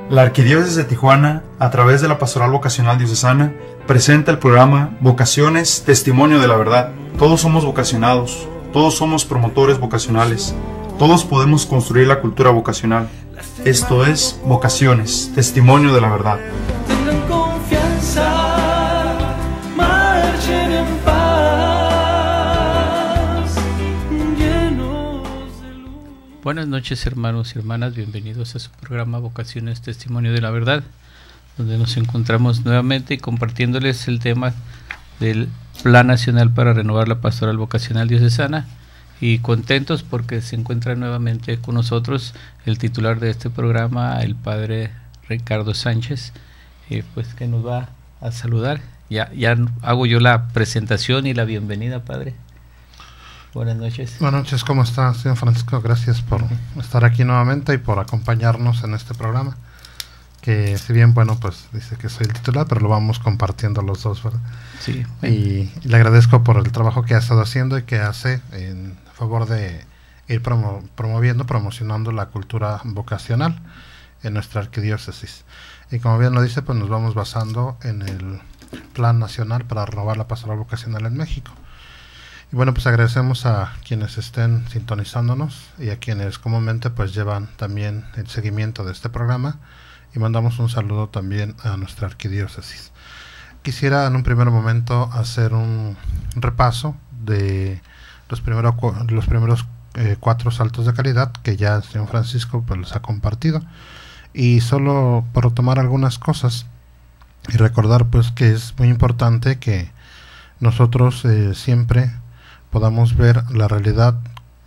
La Arquidiócesis de Tijuana, a través de la Pastoral Vocacional Diocesana, presenta el programa Vocaciones, Testimonio de la Verdad. Todos somos vocacionados, todos somos promotores vocacionales, todos podemos construir la cultura vocacional. Esto es Vocaciones, Testimonio de la Verdad. Tengan confianza, marchen en paz, llenos de luz. Buenas noches, hermanos y hermanas, bienvenidos a su programa Vocaciones, Testimonio de la Verdad, donde nos encontramos nuevamente y compartiéndoles el tema del Plan Nacional para renovar la Pastoral Vocacional Diocesana, y contentos porque se encuentra nuevamente con nosotros el titular de este programa, el Padre Ricardo Sánchez, pues que nos va a saludar. Ya hago yo la presentación y la bienvenida, Padre. Buenas noches. Buenas noches, ¿cómo está, señor Francisco? Gracias por estar aquí nuevamente y por acompañarnos en este programa, que si bien, bueno, pues dice que soy el titular, pero lo vamos compartiendo los dos, ¿verdad? Sí. Bueno. Y le agradezco por el trabajo que ha estado haciendo y que hace en favor de ir promocionando la cultura vocacional en nuestra arquidiócesis. Y como bien lo dice, pues nos vamos basando en el Plan Nacional para renovar la pastoral vocacional en México. Y bueno, pues agradecemos a quienes estén sintonizándonos y a quienes comúnmente pues llevan también el seguimiento de este programa, y mandamos un saludo también a nuestra arquidiócesis. Quisiera en un primer momento hacer un repaso de los primeros 4 saltos de calidad que ya el señor Francisco pues les ha compartido, y solo por tomar algunas cosas y recordar pues que es muy importante que nosotros siempre podamos ver la realidad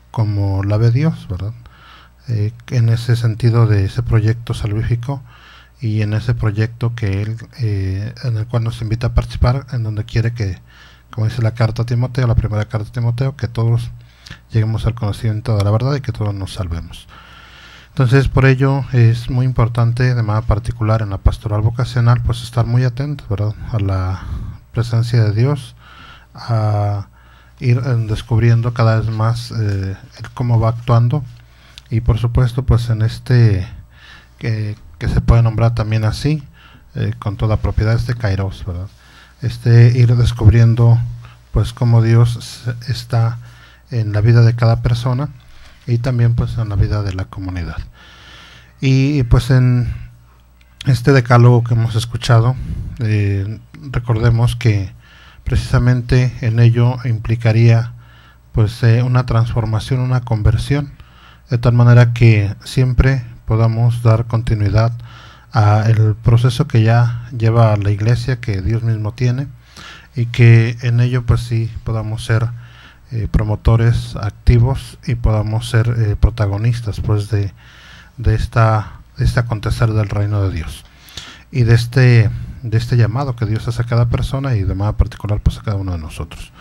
como la ve Dios, ¿verdad? En ese sentido de ese proyecto salvífico y en ese proyecto que Él, en el cual nos invita a participar, en donde quiere que, como dice la carta a Timoteo, la primera carta a Timoteo, que todos lleguemos al conocimiento de la verdad y que todos nos salvemos. Entonces, por ello es muy importante, de manera particular en la pastoral vocacional, pues estar muy atentos, ¿verdad?, a la presencia de Dios, a ir descubriendo cada vez más cómo va actuando, y por supuesto pues en este que se puede nombrar también así, con toda propiedad, este kairos, ¿verdad?, ir descubriendo pues cómo Dios está en la vida de cada persona y también pues en la vida de la comunidad. Y pues en este decálogo que hemos escuchado, recordemos que precisamente en ello implicaría pues una transformación, una conversión, de tal manera que siempre podamos dar continuidad a el proceso que ya lleva la Iglesia, que Dios mismo tiene, y que en ello pues sí podamos ser promotores activos y podamos ser protagonistas pues de este acontecer del reino de Dios y de este llamado que Dios hace a cada persona y de manera particular pues a cada uno de nosotros.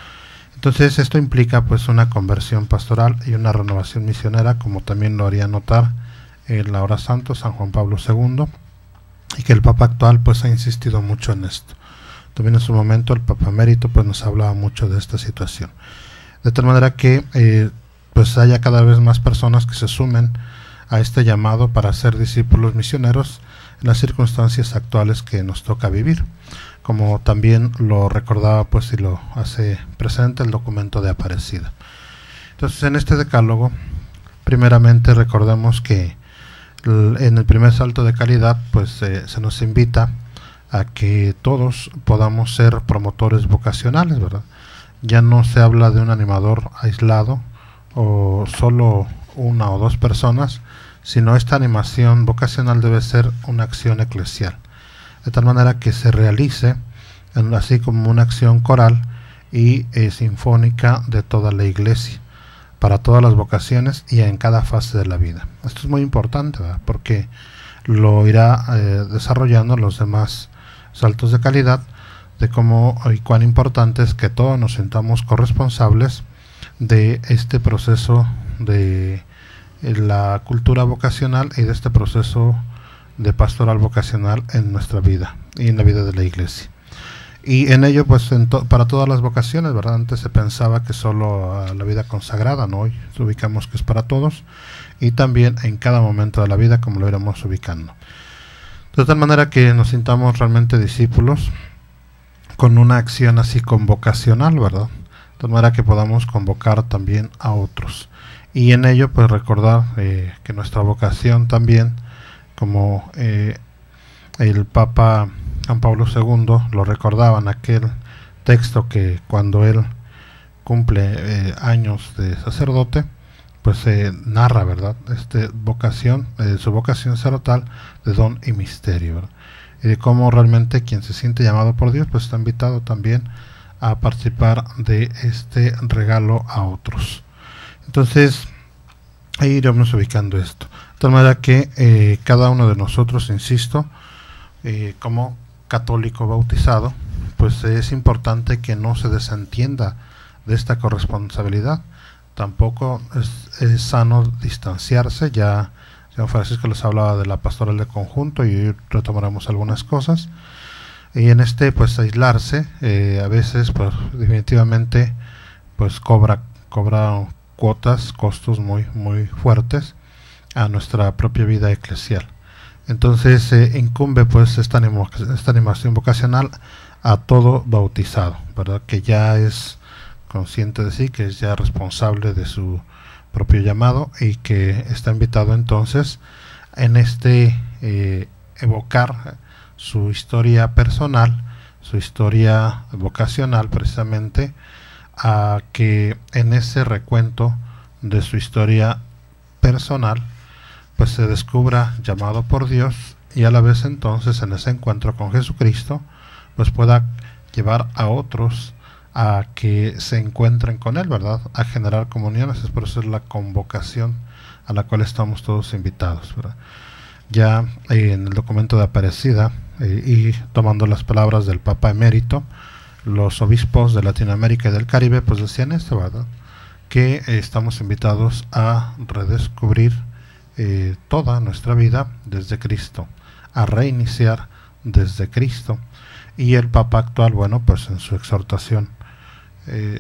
Entonces esto implica pues una conversión pastoral y una renovación misionera, como también lo haría notar el ahora santo San Juan Pablo II, y que el Papa actual pues ha insistido mucho en esto. También en su momento el Papa Emérito pues nos hablaba mucho de esta situación, de tal manera que pues haya cada vez más personas que se sumen a este llamado para ser discípulos misioneros en las circunstancias actuales que nos toca vivir, como también lo recordaba pues y lo hace presente el documento de Aparecida. Entonces en este decálogo primeramente recordemos que en el primer salto de calidad pues se nos invita a que todos podamos ser promotores vocacionales, ¿verdad? Ya no se habla de un animador aislado o solo una o dos personas, sino esta animación vocacional debe ser una acción eclesial, de tal manera que se realice así como una acción coral y sinfónica de toda la Iglesia, para todas las vocaciones y en cada fase de la vida. Esto es muy importante, ¿verdad?, porque lo irá desarrollando los demás saltos de calidad, de cómo y cuán importante es que todos nos sintamos corresponsables de este proceso de la cultura vocacional y de este proceso de pastoral vocacional en nuestra vida y en la vida de la Iglesia. Y en ello pues para todas las vocaciones, ¿verdad? Antes se pensaba que solo a la vida consagrada, ¿no? Hoy ubicamos que es para todos, y también en cada momento de la vida, como lo iremos ubicando. de tal manera que nos sintamos realmente discípulos con una acción así convocacional, ¿verdad? De tal manera que podamos convocar también a otros. Y en ello, pues recordar que nuestra vocación también, como el Papa Juan Pablo II lo recordaba en aquel texto, que cuando él cumple años de sacerdote, pues se narra, ¿verdad?, su vocación sacerdotal de don y misterio, ¿verdad? Y de cómo realmente quien se siente llamado por Dios, pues está invitado también a participar de este regalo a otros. Entonces, ahí iremos ubicando esto. De tal manera que cada uno de nosotros, insisto, como católico bautizado, pues es importante que no se desentienda de esta corresponsabilidad. Tampoco es sano distanciarse. Ya San Francisco les hablaba de la pastoral de conjunto y hoy retomaremos algunas cosas. Y en pues aislarse, a veces pues definitivamente pues cobra cuotas, costos muy fuertes a nuestra propia vida eclesial. Entonces incumbe pues esta animación vocacional a todo bautizado, ¿verdad?, que ya es consciente de sí, que es ya responsable de su propio llamado y que está invitado entonces en evocar su historia personal, su historia vocacional, precisamente a que en ese recuento de su historia personal pues se descubra llamado por Dios, y a la vez entonces en ese encuentro con Jesucristo pues pueda llevar a otros a que se encuentren con Él, ¿verdad?, a generar comuniones. Es por eso es la convocación a la cual estamos todos invitados, ¿verdad? Ya en el documento de Aparecida, y tomando las palabras del Papa Emérito, los obispos de Latinoamérica y del Caribe pues decían esto, ¿verdad?, que estamos invitados a redescubrir toda nuestra vida desde Cristo, a reiniciar desde Cristo. Y el Papa actual, bueno, pues en su exhortación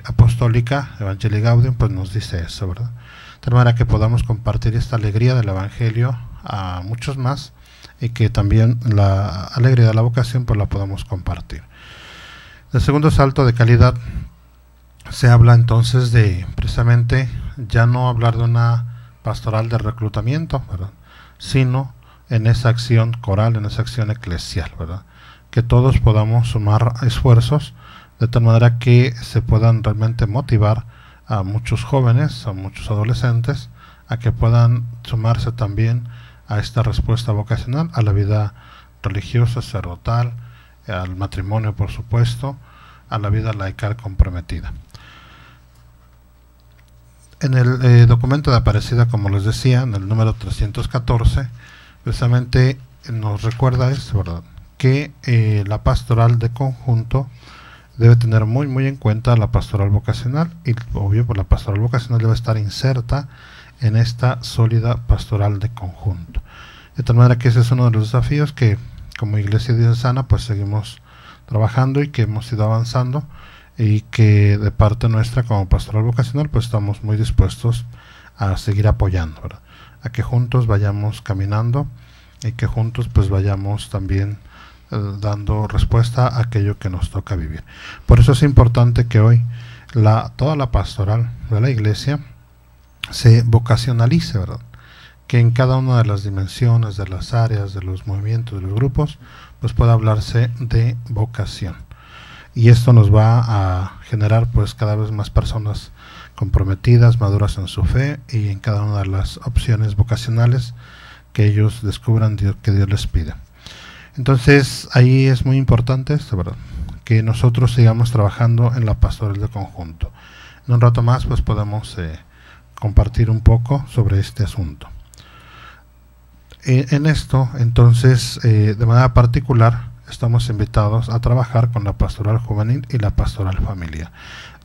apostólica, Evangelii Gaudium, pues nos dice eso, ¿verdad? De tal manera que podamos compartir esta alegría del Evangelio a muchos más, y que también la alegría de la vocación pues la podamos compartir. El segundo salto de calidad se habla entonces de, precisamente, ya no hablar de una pastoral de reclutamiento, ¿verdad?, sino en esa acción coral, en esa acción eclesial, ¿verdad?, que todos podamos sumar esfuerzos de tal manera que se puedan realmente motivar a muchos jóvenes, a muchos adolescentes, a que puedan sumarse también a esta respuesta vocacional, a la vida religiosa, sacerdotal, al matrimonio, por supuesto, a la vida laical comprometida. En el documento de Aparecida, como les decía, en el número 314, precisamente nos recuerda esto, ¿verdad?, que la pastoral de conjunto debe tener muy en cuenta la pastoral vocacional, y obvio pues la pastoral vocacional debe estar inserta en esta sólida pastoral de conjunto. De tal manera que ese es uno de los desafíos que como Iglesia Diocesana pues seguimos trabajando y que hemos ido avanzando, y que de parte nuestra como pastoral vocacional pues estamos muy dispuestos a seguir apoyando, ¿verdad?, a que juntos vayamos caminando y que juntos pues vayamos también dando respuesta a aquello que nos toca vivir. Por eso es importante que hoy toda la pastoral de la Iglesia se vocacionalice, ¿verdad?, que en cada una de las dimensiones, de las áreas, de los movimientos, de los grupos, pues pueda hablarse de vocación. Y esto nos va a generar pues cada vez más personas comprometidas, maduras en su fe y en cada una de las opciones vocacionales que ellos descubran que Dios les pide. Entonces ahí es muy importante esto, ¿verdad?, que nosotros sigamos trabajando en la pastoral de conjunto. En un rato más pues podemos compartir un poco sobre este asunto. En esto entonces de manera particular estamos invitados a trabajar con la pastoral juvenil y la pastoral familiar.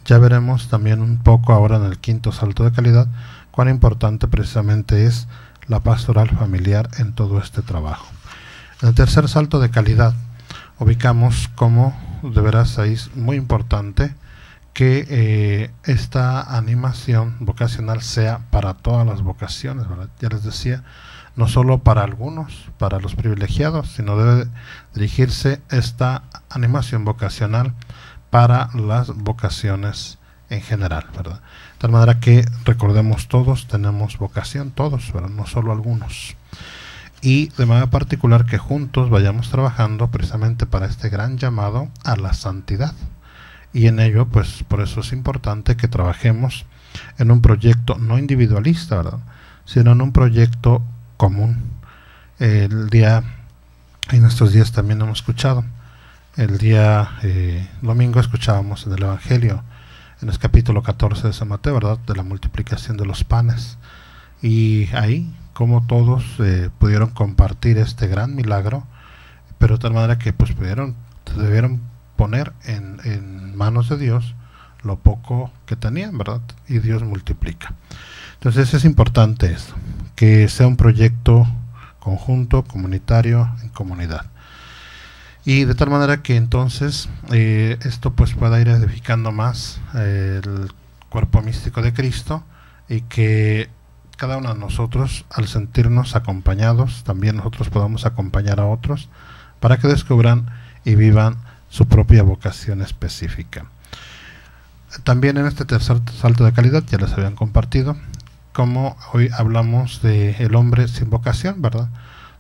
Ya veremos también un poco ahora en el quinto salto de calidad cuán importante precisamente es la pastoral familiar en todo este trabajo. En el tercer salto de calidad ubicamos como de veras ahí es muy importante que esta animación vocacional sea para todas las vocaciones, ¿verdad? Ya les decía, no solo para algunos, para los privilegiados, sino debe dirigirse esta animación vocacional para las vocaciones en general, ¿verdad? De tal manera que recordemos, todos tenemos vocación, todos, ¿verdad? No solo algunos. Y de manera particular que juntos vayamos trabajando precisamente para este gran llamado a la santidad. Y en ello, pues por eso es importante que trabajemos en un proyecto no individualista, ¿verdad?, sino en un proyecto común. En estos días también hemos escuchado, el día domingo escuchábamos en el Evangelio, en el capítulo 14 de San Mateo, ¿verdad?, de la multiplicación de los panes, y ahí como todos pudieron compartir este gran milagro, pero de tal manera que pues debieron poner en manos de Dios lo poco que tenían, ¿verdad?, y Dios multiplica. Entonces es importante esto, que sea un proyecto conjunto, comunitario, en comunidad, y de tal manera que entonces esto pues pueda ir edificando más el cuerpo místico de Cristo, y que cada uno de nosotros, al sentirnos acompañados, también nosotros podamos acompañar a otros para que descubran y vivan su propia vocación específica. También en este tercer salto de calidad, ya les habían compartido, como hoy hablamos de el hombre sin vocación, ¿verdad?,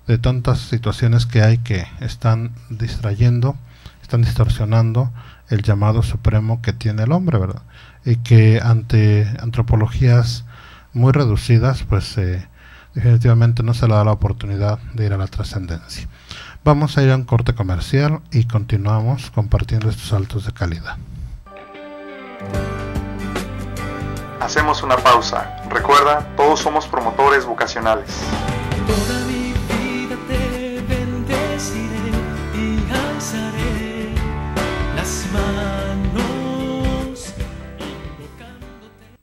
de tantas situaciones que hay que están distrayendo, están distorsionando el llamado supremo que tiene el hombre, ¿verdad?, y que ante antropologías muy reducidas, pues definitivamente no se le da la oportunidad de ir a la trascendencia. Vamos a ir a un corte comercial y continuamos compartiendo estos saltos de calidad. Hacemos una pausa. Recuerda, todos somos promotores vocacionales. Toda mi vida te bendeciré y alzaré las manos invocándote.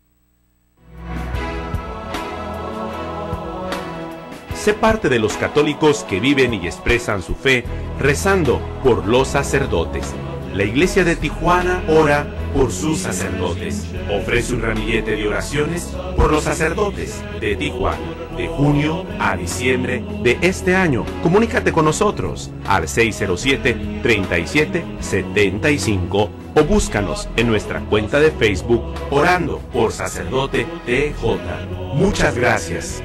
Sé parte de los católicos que viven y expresan su fe rezando por los sacerdotes. La Iglesia de Tijuana ora por sus sacerdotes. Ofrece un ramillete de oraciones por los sacerdotes de Tijuana, de junio a diciembre de este año. Comunícate con nosotros al 607-3775 o búscanos en nuestra cuenta de Facebook Orando por Sacerdote TJ. Muchas gracias.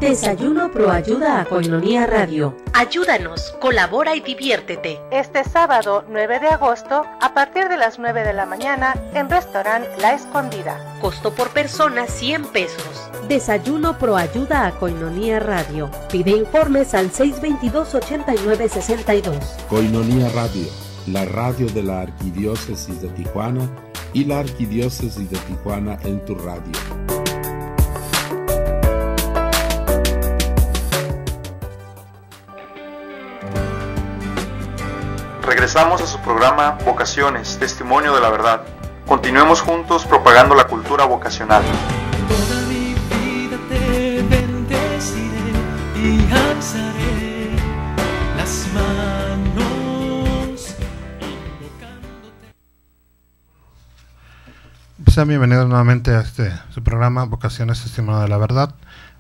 Desayuno Proayuda a Koinonia Radio. Ayúdanos, colabora y diviértete. Este sábado 9 de agosto, a partir de las 9 de la mañana, en Restaurante La Escondida. Costo por persona 100 pesos. Desayuno Proayuda a Koinonia Radio. Pide informes al 622-8962. Koinonia Radio, la radio de la Arquidiócesis de Tijuana y la Arquidiócesis de Tijuana en tu radio. Regresamos a su programa Vocaciones, Testimonio de la Verdad. Continuemos juntos propagando la cultura vocacional. Toda mi vida te bendeciré y alzaré las manos invocándote. Sean bienvenidos nuevamente a su programa Vocaciones, Testimonio de la Verdad.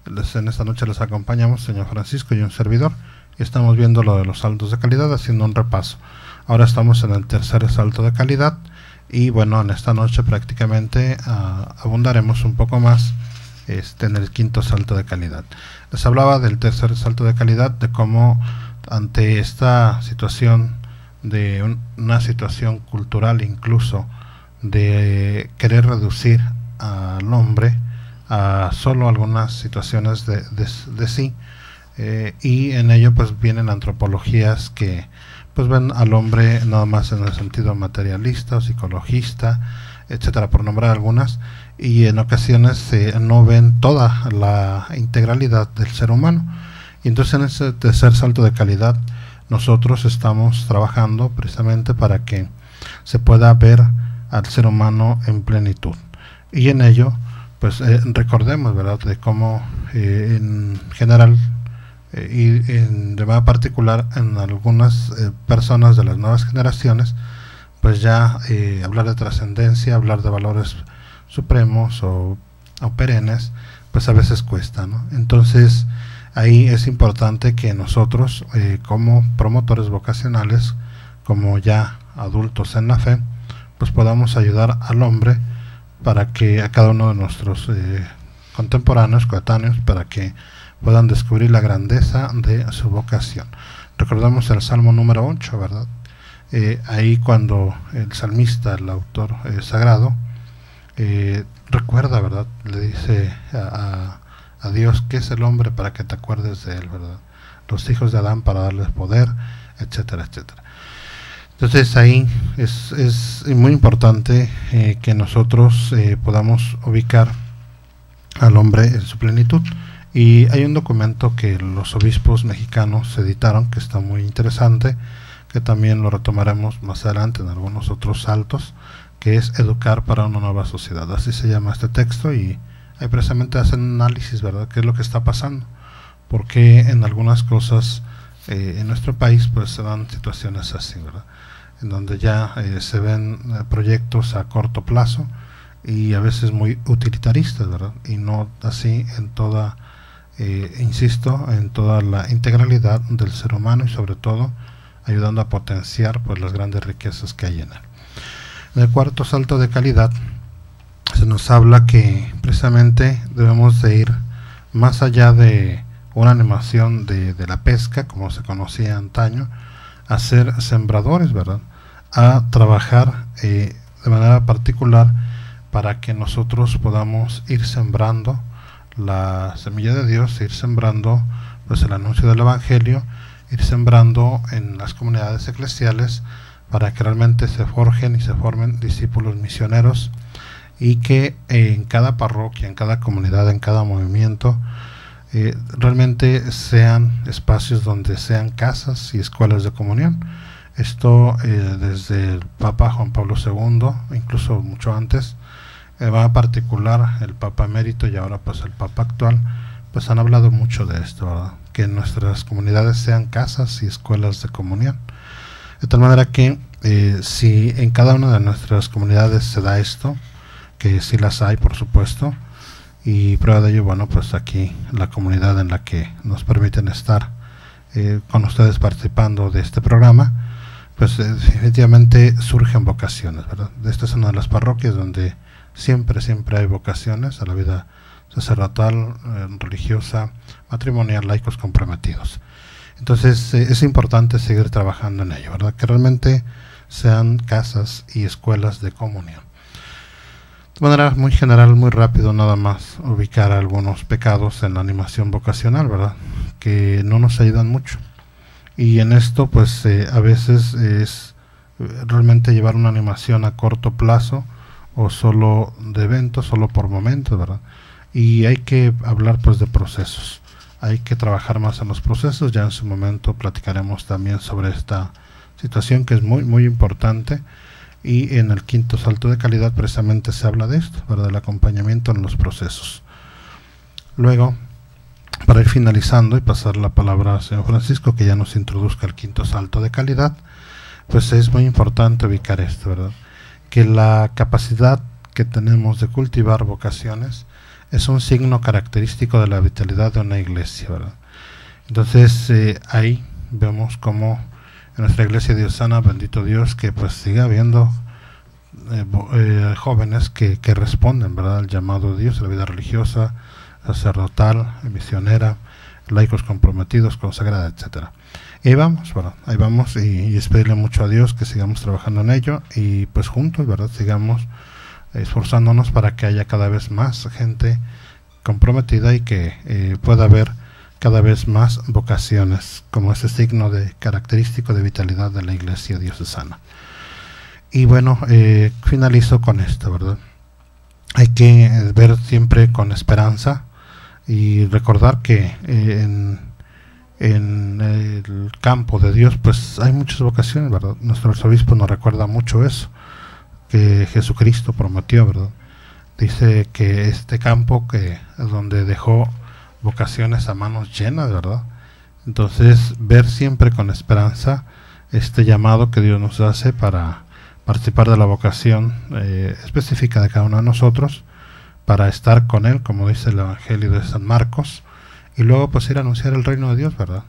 En esta noche les acompañamos señor Francisco y un servidor, y estamos viendo lo de los saltos de calidad, haciendo un repaso. Ahora estamos en el tercer salto de calidad, y bueno, en esta noche prácticamente abundaremos un poco más en el quinto salto de calidad. Les hablaba del tercer salto de calidad, de cómo ante esta situación de una situación cultural, incluso de querer reducir al hombre a solo algunas situaciones de sí, y en ello pues vienen antropologías que pues ven al hombre nada más en el sentido materialista o psicologista, etcétera, por nombrar algunas, y en ocasiones no ven toda la integralidad del ser humano. Y entonces en ese tercer salto de calidad nosotros estamos trabajando precisamente para que se pueda ver al ser humano en plenitud, y en ello pues recordemos, ¿verdad?, de cómo en general y de manera particular en algunas personas de las nuevas generaciones, pues ya hablar de trascendencia, hablar de valores supremos o perennes, pues a veces cuesta, ¿no? Entonces ahí es importante que nosotros como promotores vocacionales, como ya adultos en la fe, pues podamos ayudar al hombre para que a cada uno de nuestros contemporáneos, coetáneos, para que puedan descubrir la grandeza de su vocación. Recordamos el Salmo número 8, ¿verdad? Ahí cuando el salmista, el autor sagrado, recuerda, ¿verdad?, le dice a Dios, ¿qué es el hombre para que te acuerdes de él, ¿verdad? Los hijos de Adán para darles poder, etcétera, etcétera. Entonces ahí es muy importante que nosotros podamos ubicar al hombre en su plenitud. Y hay un documento que los obispos mexicanos editaron que está muy interesante, que también lo retomaremos más adelante en algunos otros saltos, que es Educar para una nueva sociedad. Así se llama este texto, y ahí precisamente hacen un análisis, ¿verdad?, qué es lo que está pasando, porque en algunas cosas en nuestro país pues se dan situaciones así, ¿verdad?, en donde ya se ven proyectos a corto plazo y a veces muy utilitaristas, ¿verdad?, y no así en toda, insisto, en toda la integralidad del ser humano, y sobre todo ayudando a potenciar pues las grandes riquezas que hay en él. En el cuarto salto de calidad se nos habla que precisamente debemos de ir más allá de una animación de la pesca, como se conocía antaño, a ser sembradores, ¿verdad?, a trabajar de manera particular para que nosotros podamos ir sembrando la semilla de Dios, ir sembrando pues el anuncio del Evangelio, ir sembrando en las comunidades eclesiales para que realmente se forjen y se formen discípulos misioneros, y que en cada parroquia, en cada comunidad, en cada movimiento realmente sean espacios donde sean casas y escuelas de comunión. Esto desde el Papa Juan Pablo II, incluso mucho antes, va particular el Papa emérito y ahora pues el Papa actual, pues han hablado mucho de esto, ¿verdad?, que nuestras comunidades sean casas y escuelas de comunión. De tal manera que si en cada una de nuestras comunidades se da esto, que sí las hay, por supuesto, y prueba de ello, bueno, pues aquí la comunidad en la que nos permiten estar con ustedes participando de este programa, pues definitivamente surgen vocaciones, ¿verdad? Esta es una de las parroquias donde siempre hay vocaciones a la vida sacerdotal, religiosa, matrimonial, laicos comprometidos. Entonces es importante seguir trabajando en ello, ¿verdad?, que realmente sean casas y escuelas de comunión. De manera muy general, muy rápido, nada más ubicar algunos pecados en la animación vocacional, ¿verdad?, que no nos ayudan mucho. Y en esto pues a veces es realmente llevar una animación a corto plazo, o solo de eventos, solo por momentos, ¿verdad? Y hay que hablar pues de procesos, hay que trabajar más en los procesos. Ya en su momento platicaremos también sobre esta situación, que es muy importante, y en el quinto salto de calidad precisamente se habla de esto, ¿verdad?, del acompañamiento en los procesos. Luego, para ir finalizando y pasar la palabra al señor Francisco, que ya nos introduzca el quinto salto de calidad, pues es muy importante ubicar esto, ¿verdad?, que la capacidad que tenemos de cultivar vocaciones es un signo característico de la vitalidad de una iglesia, ¿verdad? Entonces ahí vemos como en nuestra iglesia diocesana, bendito Dios, que pues sigue habiendo jóvenes que responden, ¿verdad?, al llamado de Dios, a la vida religiosa, sacerdotal, misionera, laicos comprometidos, consagrada, etcétera. Y ahí vamos, ¿verdad?, ahí vamos, y es pedirle mucho a Dios que sigamos trabajando en ello, y pues juntos, ¿verdad?, sigamos esforzándonos para que haya cada vez más gente comprometida y que pueda haber cada vez más vocaciones como ese signo de característico de vitalidad de la iglesia diocesana. Y bueno, finalizo con esto, ¿verdad? Hay que ver siempre con esperanza y recordar que en el campo de Dios pues hay muchas vocaciones, ¿verdad? Nuestro arzobispo nos recuerda mucho eso, que Jesucristo prometió, ¿verdad?, dice que este campo que donde dejó vocaciones a manos llenas, ¿verdad? Entonces, ver siempre con esperanza este llamado que Dios nos hace para participar de la vocación específica de cada uno de nosotros, para estar con Él, como dice el Evangelio de San Marcos, y luego pues ir a anunciar el reino de Dios, ¿verdad?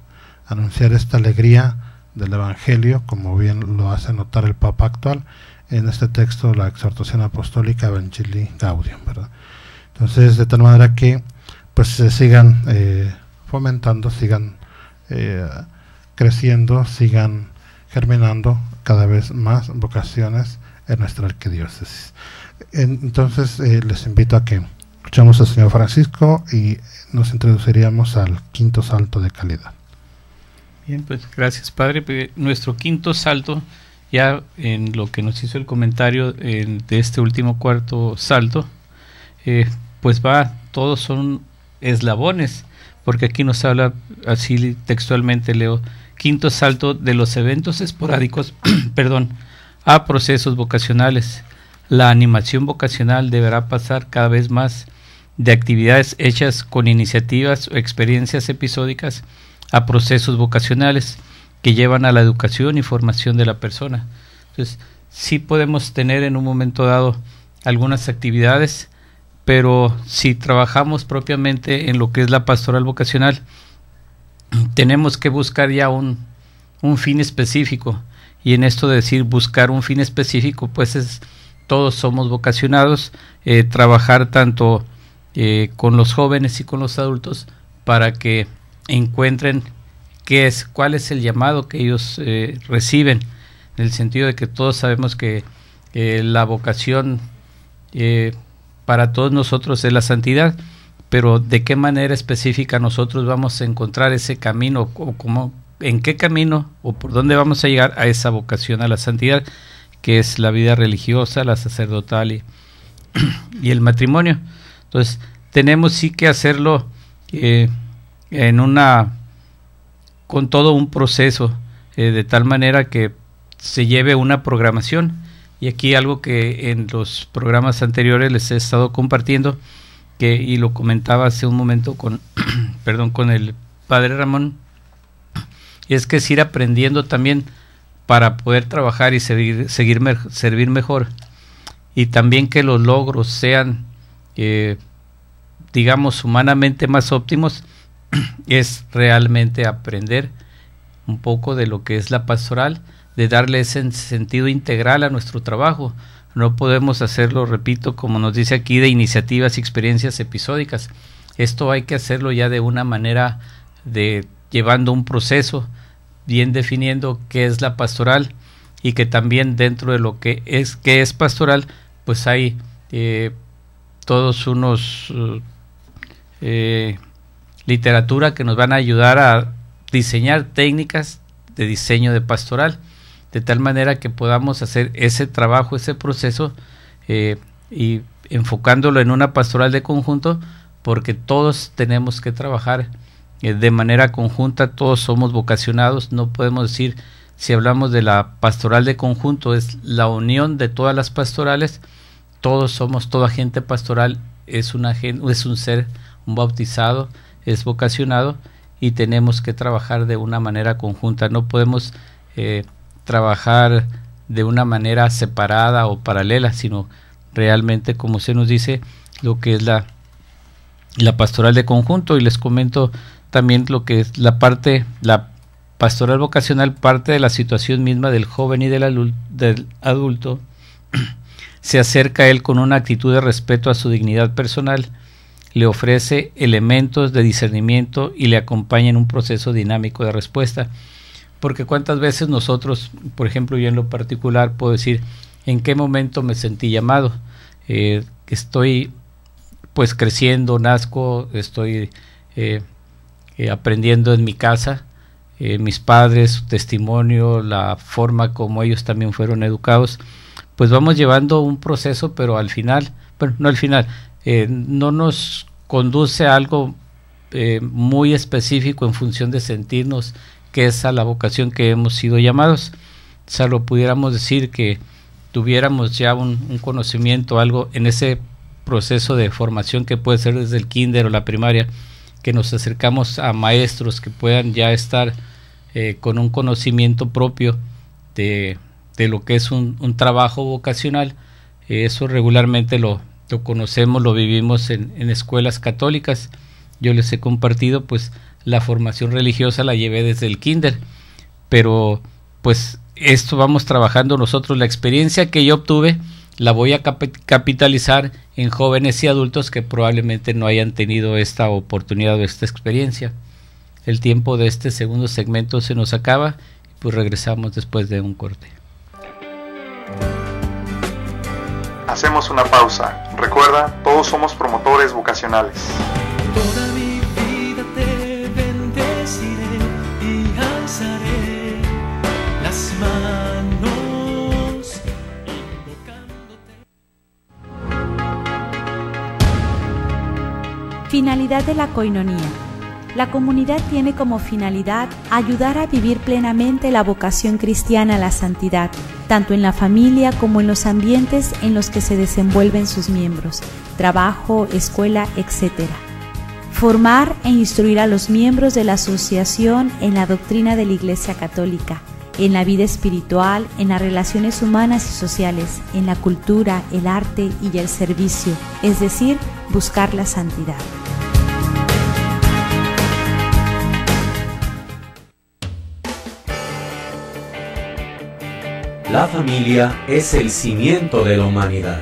Anunciar esta alegría del Evangelio, como bien lo hace notar el Papa actual en este texto, la exhortación apostólica Evangelii Gaudium, ¿verdad? Entonces, de tal manera que pues se sigan fomentando, sigan creciendo, sigan germinando cada vez más vocaciones en nuestra arquidiócesis. Entonces les invito a que escuchemos al señor Francisco y nos introduciríamos al quinto salto de calidad. Bien, pues gracias, Padre. Nuestro quinto salto, ya en lo que nos hizo el comentario de este último cuarto salto, pues todos son eslabones, porque aquí nos habla, así textualmente leo, quinto salto de los eventos esporádicos a procesos vocacionales. La animación vocacional deberá pasar cada vez más de actividades hechas con iniciativas o experiencias episódicas a procesos vocacionales que llevan a la educación y formación de la persona. Entonces, sí podemos tener en un momento dado algunas actividades, pero si trabajamos propiamente en lo que es la pastoral vocacional, tenemos que buscar ya un fin específico. Y en esto de decir buscar un fin específico, pues todos somos vocacionados, trabajar tanto con los jóvenes y con los adultos para que encuentren cuál es el llamado que ellos reciben, en el sentido de que todos sabemos que la vocación para todos nosotros es la santidad, pero de qué manera específica nosotros vamos a encontrar ese camino, o en qué camino o por dónde vamos a llegar a esa vocación a la santidad, que es la vida religiosa, la sacerdotal y el matrimonio. Entonces tenemos sí que hacerlo con todo un proceso, de tal manera que se lleve una programación. Y aquí algo que en los programas anteriores les he estado compartiendo, y lo comentaba hace un momento con el Padre Ramón, es que es ir aprendiendo también para poder trabajar y servir mejor, y también que los logros sean digamos humanamente más óptimos, es realmente aprender un poco de lo que es la pastoral, de darle ese sentido integral a nuestro trabajo. No podemos hacerlo, repito, como nos dice aquí, de iniciativas y experiencias episódicas. Esto hay que hacerlo ya de una manera llevando un proceso, bien definiendo qué es la pastoral, y que también dentro de lo que es pastoral, pues hay todos unos literatura que nos van a ayudar a diseñar técnicas de diseño de pastoral, de tal manera que podamos hacer ese trabajo, ese proceso, y enfocándolo en una pastoral de conjunto, porque todos tenemos que trabajar de manera conjunta, todos somos vocacionados. No podemos decir, si hablamos de la pastoral de conjunto, es la unión de todas las pastorales, todos somos, toda gente pastoral es un ser, un bautizado, es vocacionado, y tenemos que trabajar de una manera conjunta. No podemos trabajar de una manera separada o paralela, sino realmente, como se nos dice, lo que es la pastoral de conjunto. Y les comento también lo que es la pastoral vocacional, parte de la situación misma del joven y del adulto. Se acerca a él con una actitud de respeto a su dignidad personal, le ofrece elementos de discernimiento y le acompaña en un proceso dinámico de respuesta. Porque cuántas veces nosotros, por ejemplo, yo en lo particular puedo decir en qué momento me sentí llamado, que estoy pues creciendo, nazco, estoy aprendiendo en mi casa, mis padres, su testimonio, la forma como ellos también fueron educados, pues vamos llevando un proceso, pero al final, bueno, no al final, no nos conduce a algo muy específico en función de sentirnos que es a la vocación que hemos sido llamados. Solo pudiéramos decir que tuviéramos ya un conocimiento, algo en ese proceso de formación que puede ser desde el kinder o la primaria, que nos acercamos a maestros que puedan ya estar con un conocimiento propio de lo que es un trabajo vocacional. Eso regularmente lo conocemos, lo vivimos en escuelas católicas. Yo les he compartido, pues la formación religiosa la llevé desde el kinder, pero pues esto vamos trabajando nosotros. La experiencia que yo obtuve la voy a capitalizar en jóvenes y adultos que probablemente no hayan tenido esta oportunidad o esta experiencia. El tiempo de este segundo segmento se nos acaba, pues regresamos después de un corte. Hacemos una pausa. Recuerda, todos somos promotores vocacionales. Toda mi vida te bendeciré y alzaré las manos invocándote. Finalidad de la coinonía. La comunidad tiene como finalidad ayudar a vivir plenamente la vocación cristiana a la santidad, tanto en la familia como en los ambientes en los que se desenvuelven sus miembros, trabajo, escuela, etc. Formar e instruir a los miembros de la asociación en la doctrina de la Iglesia Católica, en la vida espiritual, en las relaciones humanas y sociales, en la cultura, el arte y el servicio, es decir, buscar la santidad. La familia es el cimiento de la humanidad,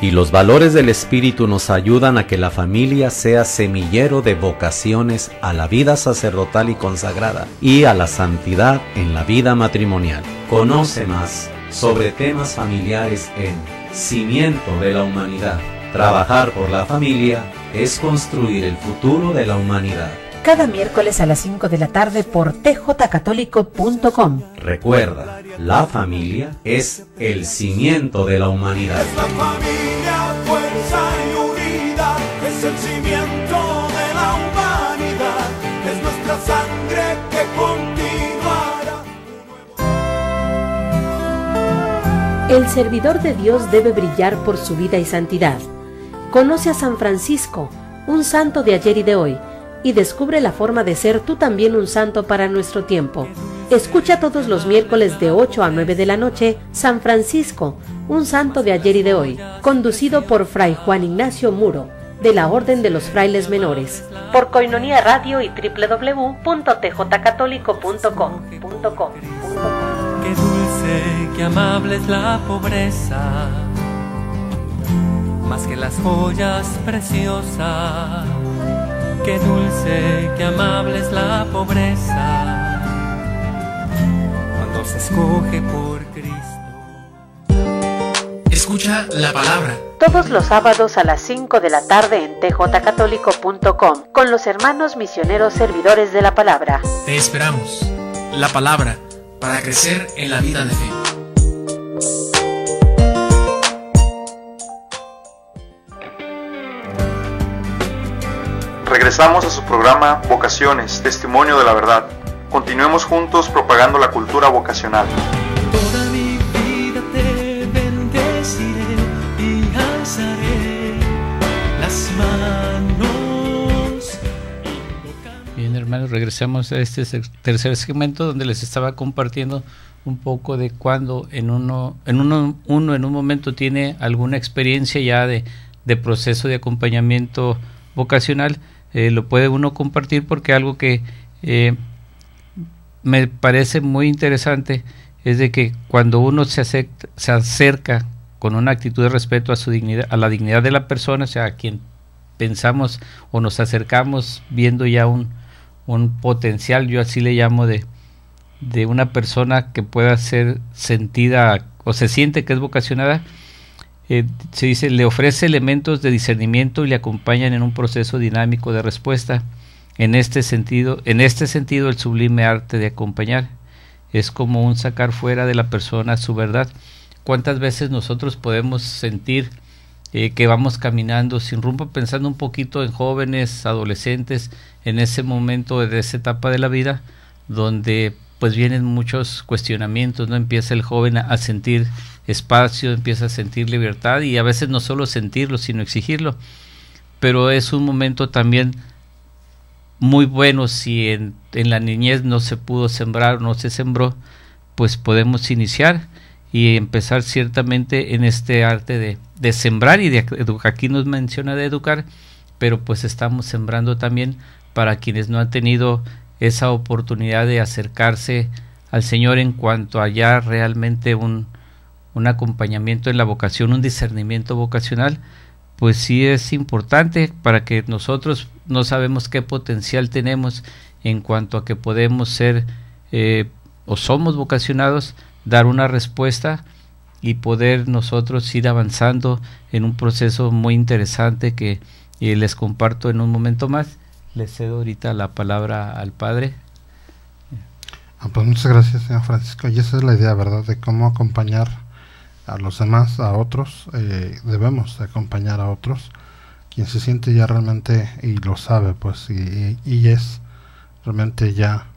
y los valores del espíritu nos ayudan a que la familia sea semillero de vocaciones a la vida sacerdotal y consagrada y a la santidad en la vida matrimonial. Conoce más sobre temas familiares en Cimiento de la Humanidad. Trabajar por la familia es construir el futuro de la humanidad. Cada miércoles a las 5 de la tarde por tjcatólico.com. Recuerda, la familia es el cimiento de la humanidad. Es la familia, fuerza y unidad, es el cimiento de la humanidad, es nuestra sangre que continuará. El servidor de Dios debe brillar por su vida y santidad. Conoce a San Francisco, un santo de ayer y de hoy, y descubre la forma de ser tú también un santo para nuestro tiempo. Escucha todos los miércoles de 8 a 9 de la noche San Francisco, un santo de ayer y de hoy, conducido por Fray Juan Ignacio Muro, de la Orden de los Frailes Menores, por Coinonía Radio y www.tjcatólico.com. Qué dulce, qué amable es la pobreza, más que las joyas preciosas. Qué dulce, qué amable es la pobreza, cuando se escoge por Cristo. Escucha la palabra. Todos los sábados a las 5 de la tarde en tjcatólico.com con los hermanos misioneros servidores de la palabra. Te esperamos. La palabra para crecer en la vida de fe. Regresamos a su programa Vocaciones, Testimonio de la Verdad. Continuemos juntos propagando la cultura vocacional. Toda mi vida te bendeciré y alzaré las manos. Bien, hermanos, regresamos a este tercer segmento donde les estaba compartiendo un poco de cuando uno en un momento tiene alguna experiencia ya de proceso de acompañamiento vocacional. Lo puede uno compartir porque algo que me parece muy interesante es de que cuando uno se acerca con una actitud de respeto a su dignidad, a la dignidad de la persona, o sea, a quien pensamos o nos acercamos viendo ya un potencial, yo así le llamo, de una persona que pueda ser sentida o se siente que es vocacionada. Se dice, le ofrece elementos de discernimiento y le acompañan en un proceso dinámico de respuesta. En este sentido, el sublime arte de acompañar es como un sacar fuera de la persona su verdad. ¿Cuántas veces nosotros podemos sentir que vamos caminando sin rumbo, pensando un poquito en jóvenes, adolescentes, en ese momento de esa etapa de la vida, donde pues vienen muchos cuestionamientos, ¿no? Empieza el joven a sentir espacio, empieza a sentir libertad, y a veces no solo sentirlo, sino exigirlo. Pero es un momento también muy bueno. Si en la niñez no se pudo sembrar, no se sembró, pues podemos iniciar y empezar ciertamente en este arte de sembrar y de educar. Aquí nos menciona de educar, pero pues estamos sembrando también para quienes no han tenido esa oportunidad de acercarse al Señor en cuanto a ya realmente un acompañamiento en la vocación, un discernimiento vocacional. Pues sí es importante para que nosotros no sabemos qué potencial tenemos en cuanto a que podemos ser o somos vocacionados, dar una respuesta y poder nosotros ir avanzando en un proceso muy interesante que les comparto en un momento más. Le cedo ahorita la palabra al Padre. Pues muchas gracias, señor Francisco. Y esa es la idea, ¿verdad?, de cómo acompañar a los demás, a otros. Debemos acompañar a otros. Quien se siente ya realmente y lo sabe, pues, y es realmente ya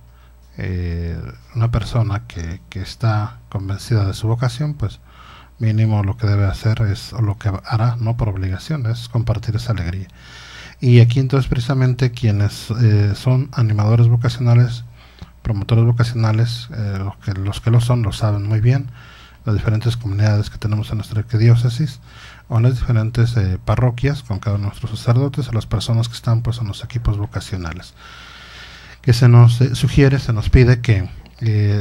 una persona que está convencida de su vocación, pues mínimo lo que debe hacer es, o lo que hará, no por obligación, es compartir esa alegría. Y aquí entonces precisamente quienes son animadores vocacionales, promotores vocacionales, los que lo son lo saben muy bien, las diferentes comunidades que tenemos en nuestra arquidiócesis, o en las diferentes parroquias, con cada uno de nuestros sacerdotes, o las personas que están pues en los equipos vocacionales. Que se nos sugiere, se nos pide que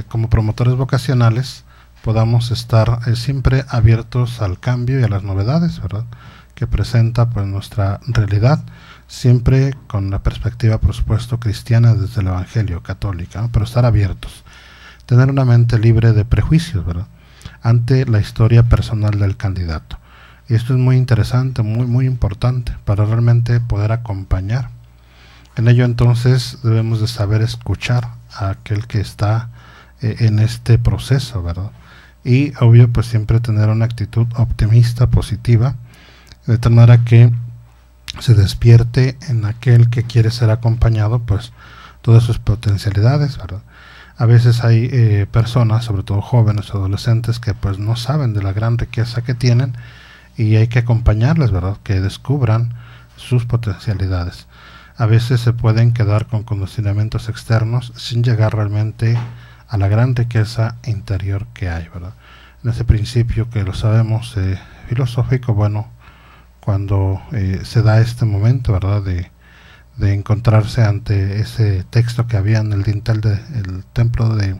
como promotores vocacionales podamos estar siempre abiertos al cambio y a las novedades, ¿verdad?, que presenta pues nuestra realidad, siempre con la perspectiva, por supuesto, cristiana desde el Evangelio católica, ¿no? Pero estar abiertos, tener una mente libre de prejuicios, ¿verdad?, ante la historia personal del candidato. Y esto es muy interesante, muy importante para realmente poder acompañar. En ello entonces debemos de saber escuchar a aquel que está en este proceso, ¿verdad? Y obvio pues siempre tener una actitud optimista, positiva, de tal manera que se despierte en aquel que quiere ser acompañado pues todas sus potencialidades, ¿verdad? A veces hay personas, sobre todo jóvenes o adolescentes, que pues no saben de la gran riqueza que tienen, y hay que acompañarles, ¿verdad?, que descubran sus potencialidades. A veces se pueden quedar con condicionamientos externos sin llegar realmente a la gran riqueza interior que hay, ¿verdad? En ese principio que lo sabemos filosófico, bueno, cuando se da este momento, ¿verdad?, de encontrarse ante ese texto que había en el dintel del templo de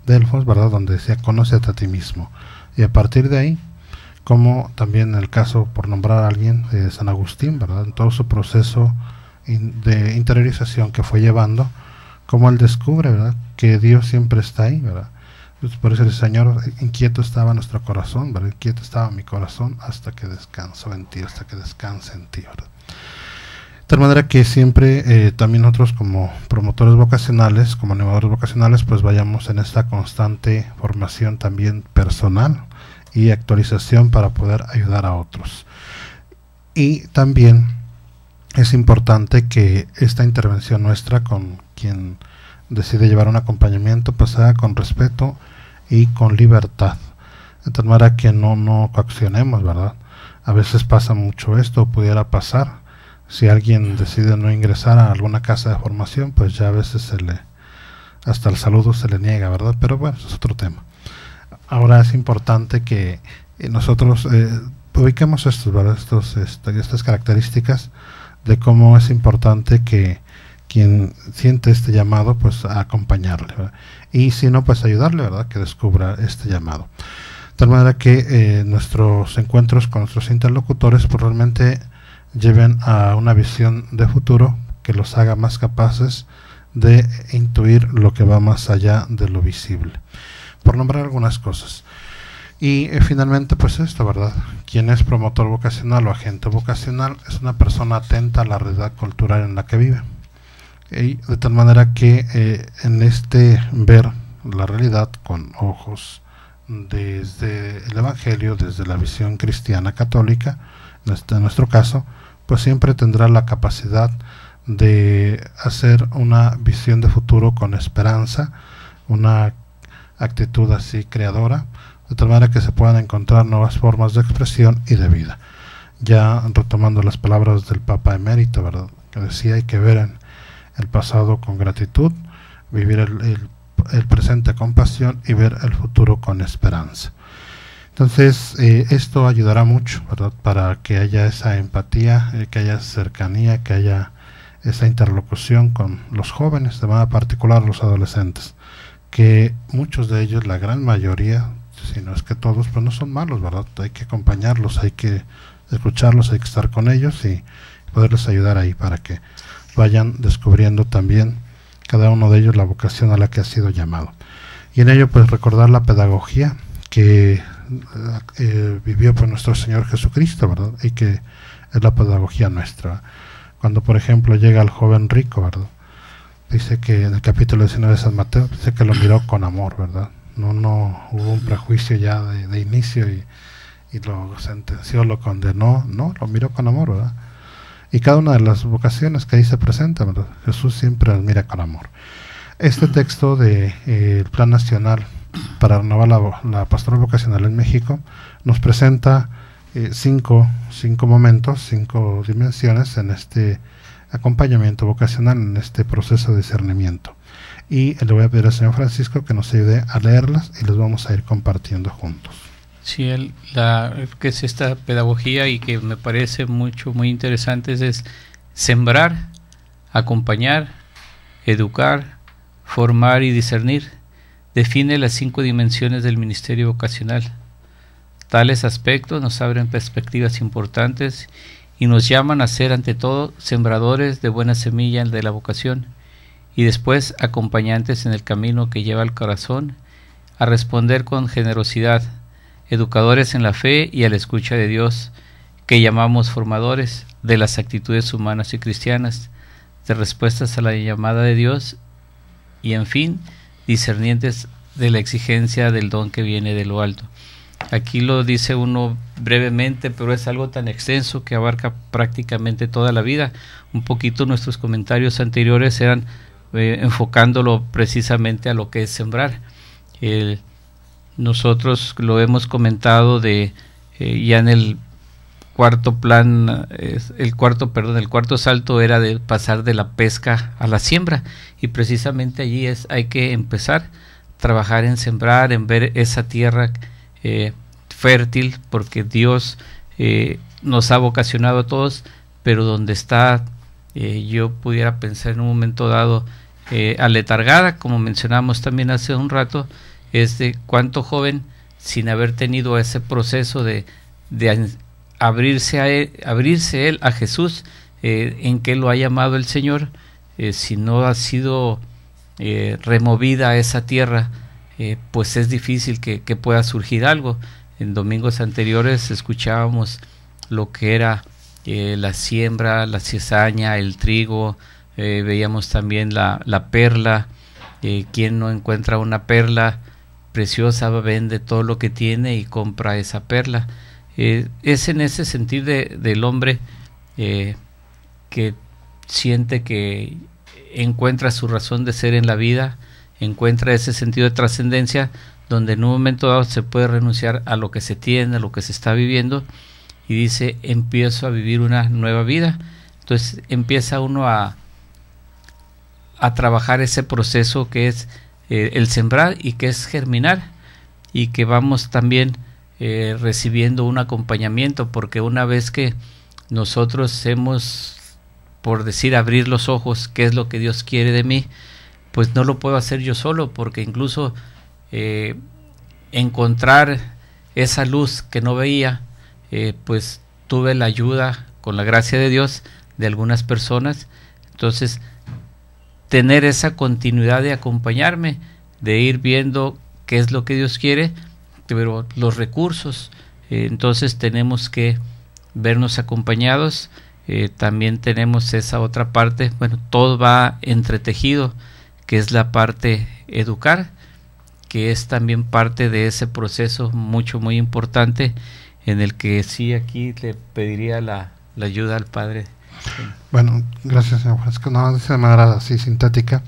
Delfos, ¿verdad?, donde decía, conócete a ti mismo. Y a partir de ahí, como también en el caso, por nombrar a alguien, de San Agustín, ¿verdad?, en todo su proceso de interiorización que fue llevando, como él descubre, ¿verdad?, que Dios siempre está ahí, ¿verdad? Pues por eso el Señor, inquieto estaba nuestro corazón, ¿verdad?, inquieto estaba mi corazón hasta que descansó en ti, hasta que descanse en ti, ¿verdad? De tal manera que siempre también nosotros como promotores vocacionales, como animadores vocacionales, pues vayamos en esta constante formación también personal y actualización para poder ayudar a otros. Y también es importante que esta intervención nuestra con quien decide llevar un acompañamiento pues sea con respeto y con libertad, de tal manera que no coaccionemos, ¿verdad? A veces pasa mucho esto, pudiera pasar. Si alguien decide no ingresar a alguna casa de formación, pues ya a veces hasta el saludo se le niega, ¿verdad? Pero bueno, eso es otro tema. Ahora es importante que nosotros ubiquemos estos, ¿verdad?, estas características de cómo es importante que quien siente este llamado, pues a acompañarle, ¿verdad? Y si no, pues ayudarle, ¿verdad?, que descubra este llamado. De tal manera que nuestros encuentros con nuestros interlocutores pues realmente lleven a una visión de futuro que los haga más capaces de intuir lo que va más allá de lo visible, por nombrar algunas cosas. Y finalmente pues esto, ¿verdad?, quien es promotor vocacional o agente vocacional es una persona atenta a la realidad cultural en la que vive, y de tal manera que en este ver la realidad con ojos desde el Evangelio, desde la visión cristiana católica, en nuestro caso, pues siempre tendrá la capacidad de hacer una visión de futuro con esperanza, una actitud así creadora, de tal manera que se puedan encontrar nuevas formas de expresión y de vida. Ya retomando las palabras del Papa Emérito, ¿verdad?, que decía: hay que ver en el pasado con gratitud, vivir el presente con pasión y ver el futuro con esperanza. Entonces, esto ayudará mucho, ¿verdad?, para que haya esa empatía, que haya cercanía, que haya esa interlocución con los jóvenes, de manera particular los adolescentes, que muchos de ellos, la gran mayoría, si no es que todos, pues no son malos, ¿verdad? Hay que acompañarlos, hay que escucharlos, hay que estar con ellos y poderles ayudar ahí para que vayan descubriendo también cada uno de ellos la vocación a la que ha sido llamado. Y en ello, pues, recordar la pedagogía que vivió por nuestro Señor Jesucristo, ¿verdad?, y que es la pedagogía nuestra. Cuando, por ejemplo, llega el joven rico, ¿verdad?, dice que en el capítulo 19 de San Mateo, dice que lo miró con amor, ¿verdad? No hubo un prejuicio ya de inicio y lo sentenció, lo condenó, no, lo miró con amor, ¿verdad? Y cada una de las vocaciones que ahí se presenta, ¿verdad?, Jesús siempre las mira con amor. Este texto de Plan Nacional para renovar la pastoral vocacional en México nos presenta 5 momentos, 5 dimensiones en este acompañamiento vocacional, en este proceso de discernimiento. Y le voy a pedir al señor Francisco que nos ayude a leerlas y las vamos a ir compartiendo juntos. Sí, que es esta pedagogía y que me parece muy interesante es sembrar, acompañar, educar, formar y discernir. Define las 5 dimensiones del ministerio vocacional. Tales aspectos nos abren perspectivas importantes y nos llaman a ser, ante todo, sembradores de buena semilla de la vocación y después acompañantes en el camino que lleva al corazón a responder con generosidad, educadores en la fe y a la escucha de Dios, que llamamos formadores de las actitudes humanas y cristianas, de respuestas a la llamada de Dios y, en fin, discernientes de la exigencia del don que viene de lo alto. Aquí lo dice uno brevemente, pero es algo tan extenso que abarca prácticamente toda la vida. Un poquito nuestros comentarios anteriores eran enfocándolo precisamente a lo que es sembrar. Nosotros lo hemos comentado ya en el cuarto salto era de pasar de la pesca a la siembra, y precisamente allí hay que empezar, trabajar en sembrar, en ver esa tierra fértil, porque Dios nos ha vocacionado a todos, pero donde está, yo pudiera pensar en un momento dado, aletargada, como mencionamos también hace un rato, es de cuánto joven, sin haber tenido ese proceso de abrirse él a Jesús, en que lo ha llamado el Señor, si no ha sido removida esa tierra, pues es difícil que pueda surgir algo. En domingos anteriores escuchábamos lo que era la siembra, la cizaña, el trigo, veíamos también la perla. Quien no encuentra una perla preciosa vende todo lo que tiene y compra esa perla. Es en ese sentido del hombre que siente que encuentra su razón de ser en la vida, encuentra ese sentido de trascendencia, donde en un momento dado se puede renunciar a lo que se tiene, a lo que se está viviendo, y dice: empiezo a vivir una nueva vida. Entonces empieza uno a trabajar ese proceso que es el sembrar y que es germinar, y que vamos también recibiendo un acompañamiento, porque una vez que nosotros hemos, por decir, abrir los ojos, qué es lo que Dios quiere de mí, pues no lo puedo hacer yo solo, porque incluso encontrar esa luz que no veía, pues tuve la ayuda, con la gracia de Dios, de algunas personas. Entonces, tener esa continuidad de acompañarme, de ir viendo qué es lo que Dios quiere, pero los recursos, entonces tenemos que vernos acompañados. También tenemos esa otra parte, bueno, todo va entretejido, que es la parte educar, que es también parte de ese proceso muy importante, en el que sí, aquí le pediría la ayuda al Padre. Bueno, gracias, señor Francisco. No, de manera así sintética,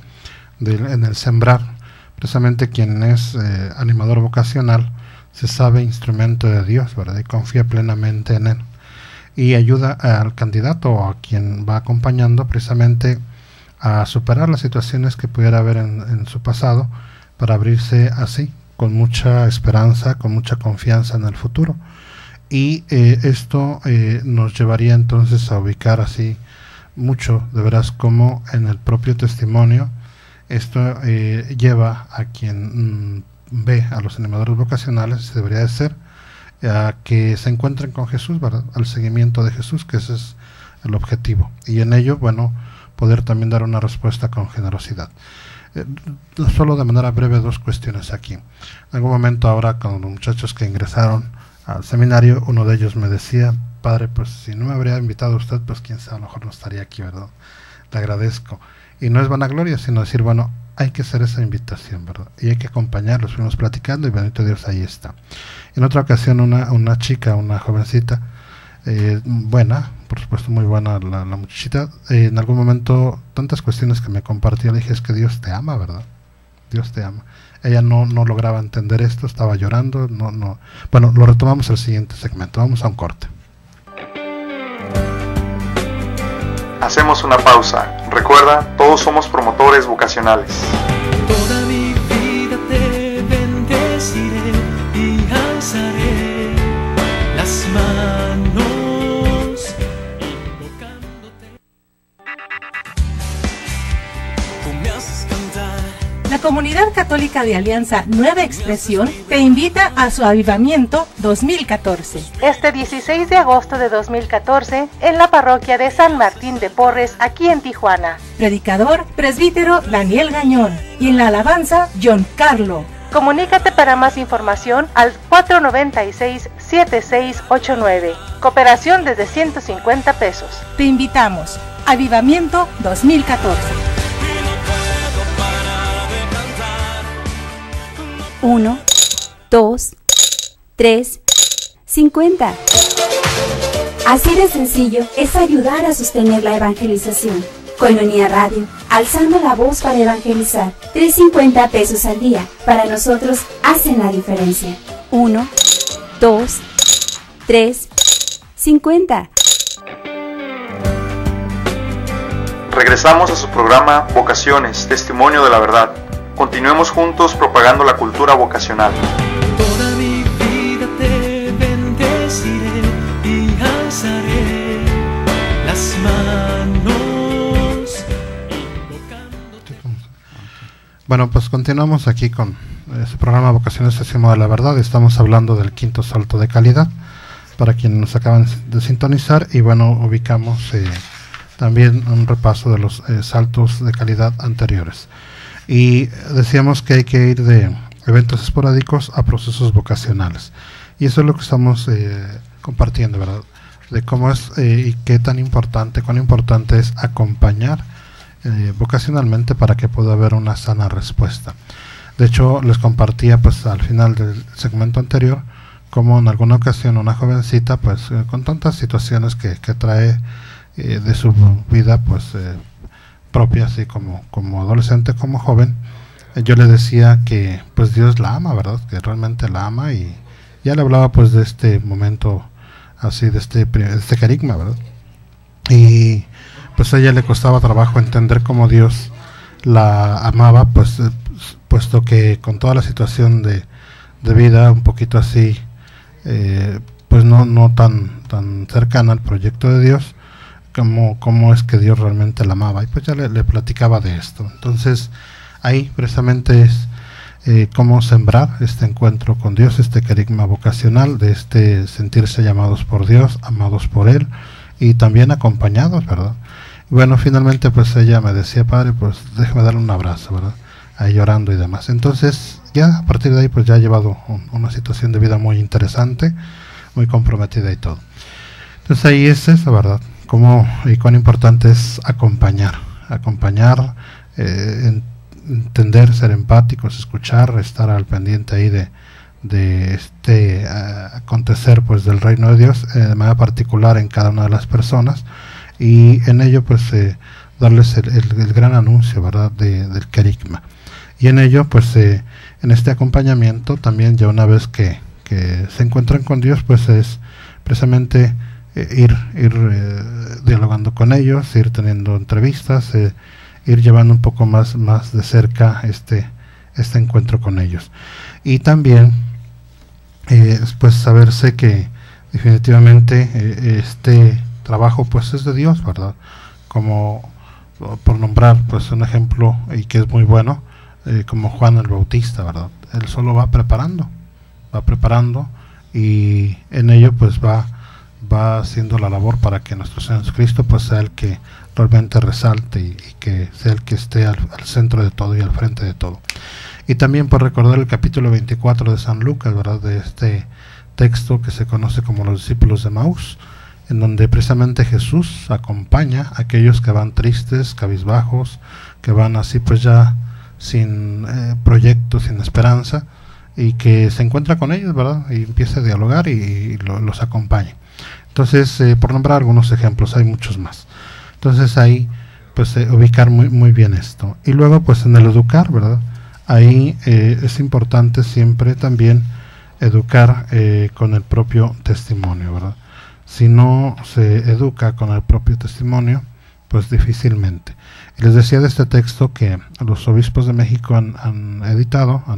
en el sembrar, precisamente quien es animador vocacional se sabe instrumento de Dios, ¿verdad? Y confía plenamente en Él. Y ayuda al candidato o a quien va acompañando precisamente a superar las situaciones que pudiera haber en su pasado, para abrirse así, con mucha esperanza, con mucha confianza en el futuro. Y esto nos llevaría entonces a ubicar así mucho, de veras, como en el propio testimonio, esto lleva a quien ve a los animadores vocacionales, debería de ser, a que se encuentren con Jesús, ¿verdad? Al seguimiento de Jesús, que ese es el objetivo. Y en ello, bueno, poder también dar una respuesta con generosidad. Solo de manera breve, dos cuestiones aquí. En algún momento ahora, con los muchachos que ingresaron al seminario, uno de ellos me decía: padre, pues si no me habría invitado usted, pues quién sabe, a lo mejor no estaría aquí, ¿verdad? Le agradezco. Y no es vanagloria, sino decir, bueno, hay que hacer esa invitación, ¿verdad? Y hay que acompañarlos. Fuimos platicando y bendito Dios, ahí está. En otra ocasión, una chica, una jovencita, buena, por supuesto muy buena la muchachita, en algún momento, tantas cuestiones que me compartió, le dije: es que Dios te ama, ¿verdad? Dios te ama. Ella no lograba entender esto, estaba llorando, no. Bueno, lo retomamos el siguiente segmento. Vamos a un corte. Hacemos una pausa. Recuerda, todos somos promotores vocacionales. Toda mi vida te bendeciré y alzaré las manos invocándote. Tú me haces cantar. La Comunidad Católica de Alianza Nueva Expresión te invita a su Avivamiento 2014. Este 16 de agosto de 2014 en la parroquia de San Martín de Porres, aquí en Tijuana. Predicador, presbítero Daniel Gañón. Y en la alabanza, John Carlo. Comunícate para más información al 496-7689. Cooperación desde 150 pesos. Te invitamos. Avivamiento 2014. 1, 2, 3, 50. Así de sencillo es ayudar a sostener la evangelización. Koinonia Radio, alzando la voz para evangelizar. 3.50 pesos al día, para nosotros hacen la diferencia. 1, 2, 3, 50. Regresamos a su programa Vocaciones, Testimonio de la Verdad. Continuemos juntos propagando la cultura vocacional. Toda mi vida te bendeciré y alzaré las manos invocándote. Bueno, pues continuamos aquí con su programa Vocaciones, Testimonio de la Verdad. Estamos hablando del quinto salto de calidad, para quienes nos acaban de sintonizar, y bueno, ubicamos también un repaso de los saltos de calidad anteriores. Y decíamos que hay que ir de eventos esporádicos a procesos vocacionales. Y eso es lo que estamos compartiendo, ¿verdad? De cómo es y qué tan importante, cuán importante es acompañar vocacionalmente para que pueda haber una sana respuesta. De hecho, les compartía pues al final del segmento anterior cómo en alguna ocasión una jovencita pues con tantas situaciones que trae de su vida pues propia, así como adolescente, como joven, yo le decía que pues Dios la ama, ¿verdad? Que realmente la ama, y ya le hablaba pues de este momento así, de este carisma, ¿verdad? Y pues a ella le costaba trabajo entender cómo Dios la amaba, pues puesto que con toda la situación de vida un poquito así, pues no tan cercana al proyecto de Dios, cómo es que Dios realmente la amaba. Y pues ya le platicaba de esto. Entonces ahí precisamente es cómo sembrar este encuentro con Dios, este carisma vocacional, de este sentirse llamados por Dios, amados por Él y también acompañados, ¿verdad? Y bueno, finalmente pues ella me decía: padre, pues déjeme darle un abrazo, ¿verdad? Ahí llorando y demás. Entonces ya a partir de ahí pues ya ha llevado una situación de vida muy interesante, muy comprometida y todo. Entonces ahí es eso, ¿verdad? Cómo y cuán importante es acompañar, entender, ser empáticos, escuchar, estar al pendiente ahí de este acontecer pues del reino de Dios de manera particular en cada una de las personas, y en ello pues darles el gran anuncio, ¿verdad? Del carisma. Y en ello pues en este acompañamiento también, ya una vez que que se encuentran con Dios, pues es precisamente ir dialogando con ellos, ir teniendo entrevistas, ir llevando un poco más de cerca este encuentro con ellos. Y también pues saberse que definitivamente este trabajo pues es de Dios, ¿verdad? Como por nombrar pues un ejemplo, y que es muy bueno, como Juan el Bautista, ¿verdad? Él solo va preparando, y en ello pues va haciendo la labor para que nuestro Señor Jesucristo pues sea el que realmente resalte y que sea el que esté al centro de todo y al frente de todo. Y también por recordar el capítulo 24 de San Lucas, ¿verdad? De este texto que se conoce como los discípulos de Maús, en donde precisamente Jesús acompaña a aquellos que van tristes, cabizbajos, que van así pues ya sin proyecto, sin esperanza, y que se encuentra con ellos, ¿verdad? Y empieza a dialogar y los acompaña. Entonces, por nombrar algunos ejemplos, hay muchos más. Entonces ahí pues ubicar muy bien esto. Y luego pues en el educar, ¿verdad? Ahí es importante siempre también educar con el propio testimonio, ¿verdad? Si no se educa con el propio testimonio, pues difícilmente. Y les decía de este texto que los obispos de México han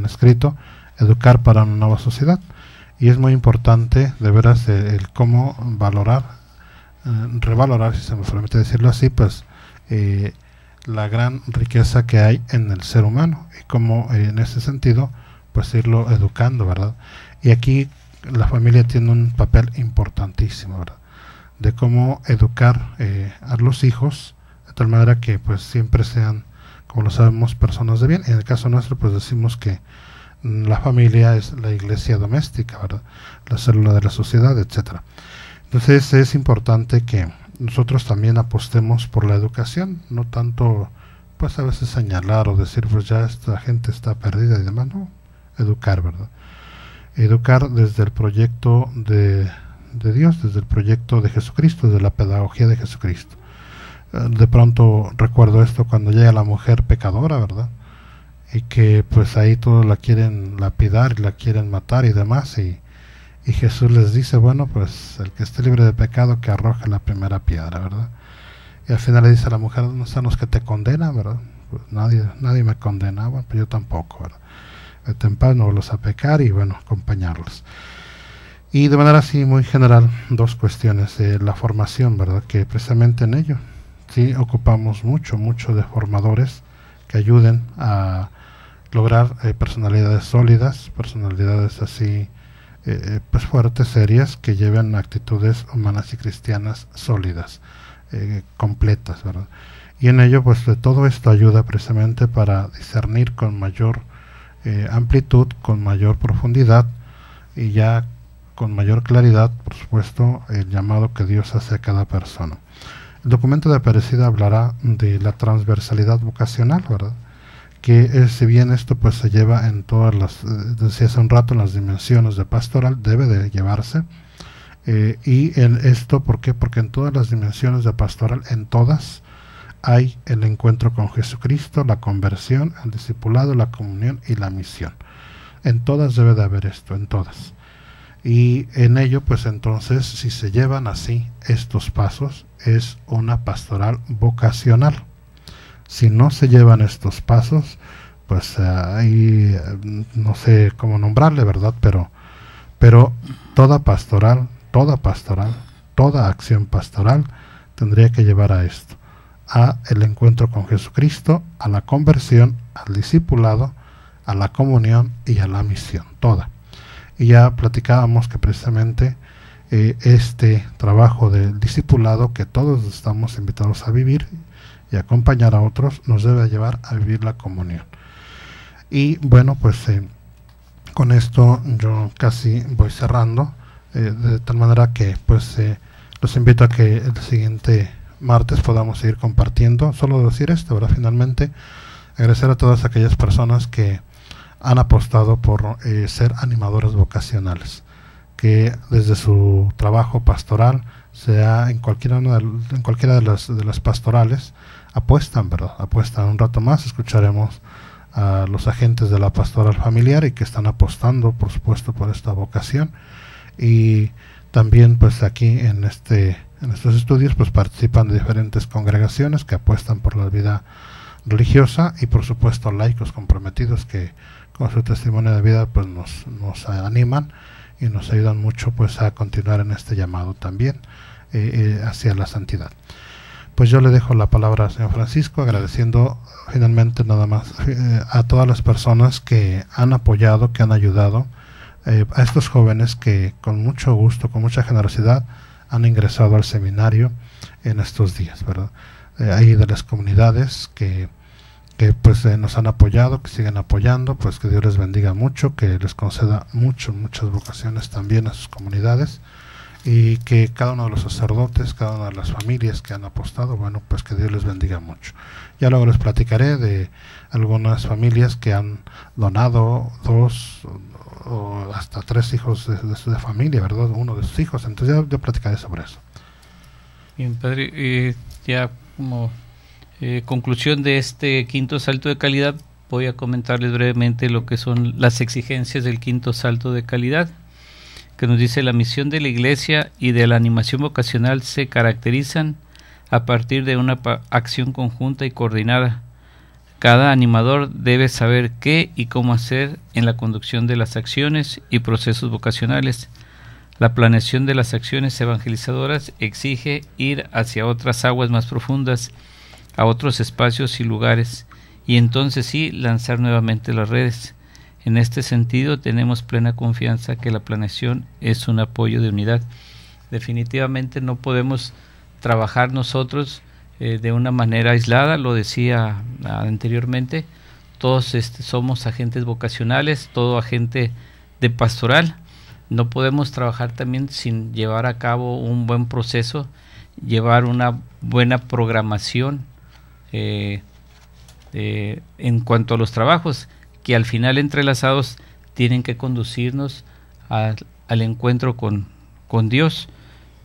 escrito, Educar para una nueva sociedad. Y es muy importante, de veras, el cómo valorar, revalorar, si se me permite decirlo así, pues la gran riqueza que hay en el ser humano, y cómo en ese sentido, pues irlo educando, ¿verdad? Y aquí la familia tiene un papel importantísimo, ¿verdad? De cómo educar a los hijos, de tal manera que pues siempre sean, como lo sabemos, personas de bien. En el caso nuestro pues decimos que la familia es la iglesia doméstica, ¿verdad? La célula de la sociedad, etcétera. Entonces es importante que nosotros también apostemos por la educación, no tanto pues a veces señalar o decir pues ya esta gente está perdida y demás, no, educar, ¿verdad? Educar desde el proyecto de Dios, desde el proyecto de Jesucristo, desde la pedagogía de Jesucristo. De pronto recuerdo esto cuando llega la mujer pecadora, ¿verdad? Y que pues ahí todos la quieren lapidar y la quieren matar y demás, y Jesús les dice, bueno, pues el que esté libre de pecado que arroje la primera piedra, ¿verdad? Y al final le dice a la mujer, ¿no están los que te condenan, verdad? Pues nadie me condena, bueno, pues yo tampoco, ¿verdad? Vete en paz, no vuelvas a pecar, y bueno, acompañarlos. Y de manera así muy general, dos cuestiones, la formación, ¿verdad? Que precisamente en ello, sí, ocupamos mucho de formadores que ayuden a lograr personalidades sólidas, personalidades así pues fuertes, serias, que lleven actitudes humanas y cristianas sólidas, completas, ¿verdad? Y en ello pues de todo esto ayuda precisamente para discernir con mayor amplitud, con mayor profundidad, y ya con mayor claridad, por supuesto, el llamado que Dios hace a cada persona. El documento de Aparecida hablará de la transversalidad vocacional, ¿verdad? Que si bien esto pues se lleva en todas las, decía hace un rato, en las dimensiones de pastoral, debe de llevarse, y en esto, ¿por qué? Porque en todas las dimensiones de pastoral, en todas, hay el encuentro con Jesucristo, la conversión, el discipulado, la comunión y la misión. En todas debe de haber esto, en todas. Y en ello, pues entonces, si se llevan así estos pasos, es una pastoral vocacional. Si no se llevan estos pasos, pues ahí no sé cómo nombrarle, ¿verdad? Pero toda pastoral, toda acción pastoral tendría que llevar a esto, a el encuentro con Jesucristo, a la conversión, al discipulado, a la comunión y a la misión, toda. Y ya platicábamos que precisamente este trabajo del discipulado, que todos estamos invitados a vivir y acompañar a otros, nos debe llevar a vivir la comunión. Y bueno, pues con esto yo casi voy cerrando, de tal manera que pues los invito a que el siguiente martes podamos seguir compartiendo. Solo decir esto, ¿verdad? Finalmente, agradecer a todas aquellas personas que han apostado por ser animadores vocacionales, que desde su trabajo pastoral, sea en cualquiera de las pastorales, apuestan, ¿verdad? Apuestan. Un rato más escucharemos a los agentes de la pastoral familiar y que están apostando, por supuesto, por esta vocación. Y también pues aquí en estos estudios pues participan de diferentes congregaciones que apuestan por la vida religiosa, y por supuesto laicos comprometidos que con su testimonio de vida pues nos animan y nos ayudan mucho pues a continuar en este llamado también hacia la santidad. Pues yo le dejo la palabra al señor Francisco, agradeciendo finalmente nada más a todas las personas que han apoyado, que han ayudado a estos jóvenes que con mucho gusto, con mucha generosidad han ingresado al seminario en estos días, ¿verdad? Hay de las comunidades que pues nos han apoyado, que siguen apoyando, pues que Dios les bendiga mucho, que les conceda muchas vocaciones también a sus comunidades, y que cada uno de los sacerdotes, cada una de las familias que han apostado, bueno, pues que Dios les bendiga mucho. Ya luego les platicaré de algunas familias que han donado 2 o hasta 3 hijos de familia, ¿verdad? Uno de sus hijos, entonces ya platicaré sobre eso. Bien, padre, ya como conclusión de este quinto salto de calidad, voy a comentarles brevemente lo que son las exigencias del quinto salto de calidad, que nos dice: la misión de la Iglesia y de la animación vocacional se caracterizan a partir de una acción conjunta y coordinada. Cada animador debe saber qué y cómo hacer en la conducción de las acciones y procesos vocacionales. La planeación de las acciones evangelizadoras exige ir hacia otras aguas más profundas, a otros espacios y lugares, y entonces sí lanzar nuevamente las redes. En este sentido, tenemos plena confianza que la planeación es un apoyo de unidad. Definitivamente no podemos trabajar nosotros de una manera aislada, lo decía anteriormente. Todos somos agentes vocacionales, todo agente de pastoral. No podemos trabajar también sin llevar a cabo un buen proceso, llevar una buena programación en cuanto a los trabajos, que al final entrelazados tienen que conducirnos al encuentro con Dios.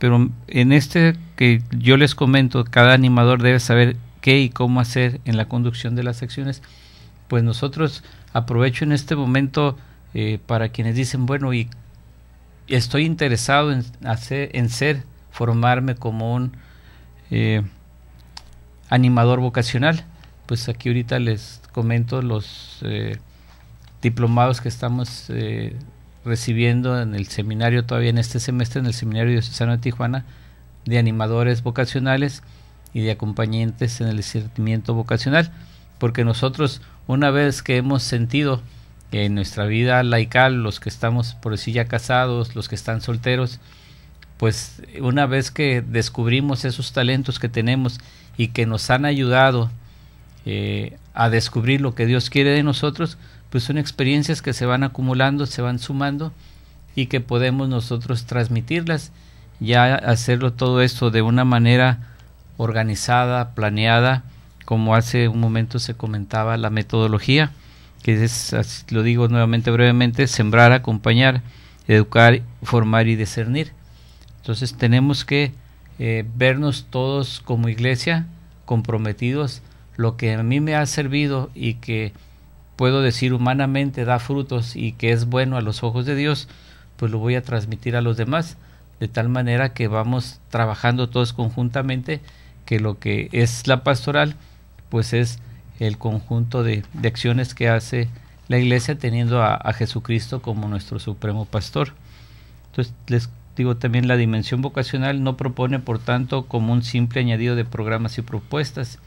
Pero en este que yo les comento, cada animador debe saber qué y cómo hacer en la conducción de las acciones. Pues nosotros, aprovecho en este momento para quienes dicen, bueno, y estoy interesado en formarme como un animador vocacional. Pues aquí ahorita les comento los diplomados que estamos recibiendo en el seminario, todavía en este semestre, en el Seminario Diocesano de Tijuana, de animadores vocacionales y de acompañantes en el discernimiento vocacional, porque nosotros, una vez que hemos sentido en nuestra vida laical, los que estamos por decir ya casados, los que están solteros, pues una vez que descubrimos esos talentos que tenemos y que nos han ayudado a descubrir lo que Dios quiere de nosotros, pues son experiencias que se van acumulando, se van sumando, y que podemos nosotros transmitirlas, ya hacerlo todo esto de una manera organizada, planeada, como hace un momento se comentaba la metodología, que es, lo digo nuevamente brevemente, sembrar, acompañar, educar, formar y discernir. Entonces tenemos que vernos todos como iglesia comprometidos. Lo que a mí me ha servido y que puedo decir humanamente da frutos y que es bueno a los ojos de Dios, pues lo voy a transmitir a los demás, de tal manera que vamos trabajando todos conjuntamente, que lo que es la pastoral pues es el conjunto de acciones que hace la Iglesia, teniendo a Jesucristo como nuestro supremo pastor. Entonces les digo también, la dimensión vocacional no propone por tanto como un simple añadido de programas y propuestas,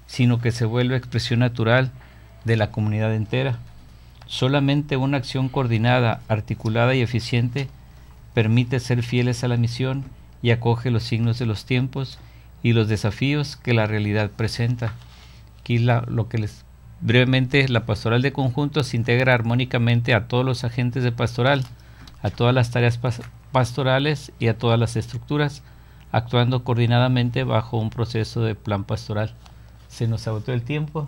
sino que se vuelve expresión natural de la comunidad entera. Solamente una acción coordinada, articulada y eficiente permite ser fieles a la misión y acoge los signos de los tiempos y los desafíos que la realidad presenta. Aquí lo que les brevemente, la pastoral de conjunto se integra armónicamente a todos los agentes de pastoral, a todas las tareas pastorales y a todas las estructuras, actuando coordinadamente bajo un proceso de plan pastoral. Se nos agotó el tiempo.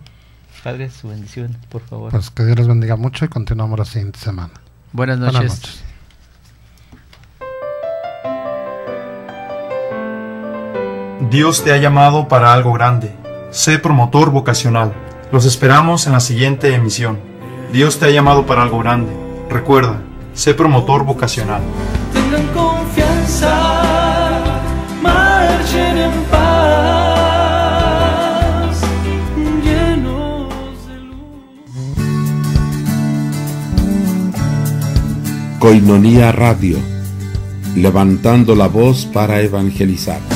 Padre, su bendición, por favor. Pues que Dios les bendiga mucho y continuamos la siguiente semana. Buenas noches. Buenas noches. Dios te ha llamado para algo grande. Sé promotor vocacional. Los esperamos en la siguiente emisión. Dios te ha llamado para algo grande. Recuerda, sé promotor vocacional. Tengan confianza, marchen en paz, llenos de luz. Koinonia Radio, levantando la voz para evangelizar.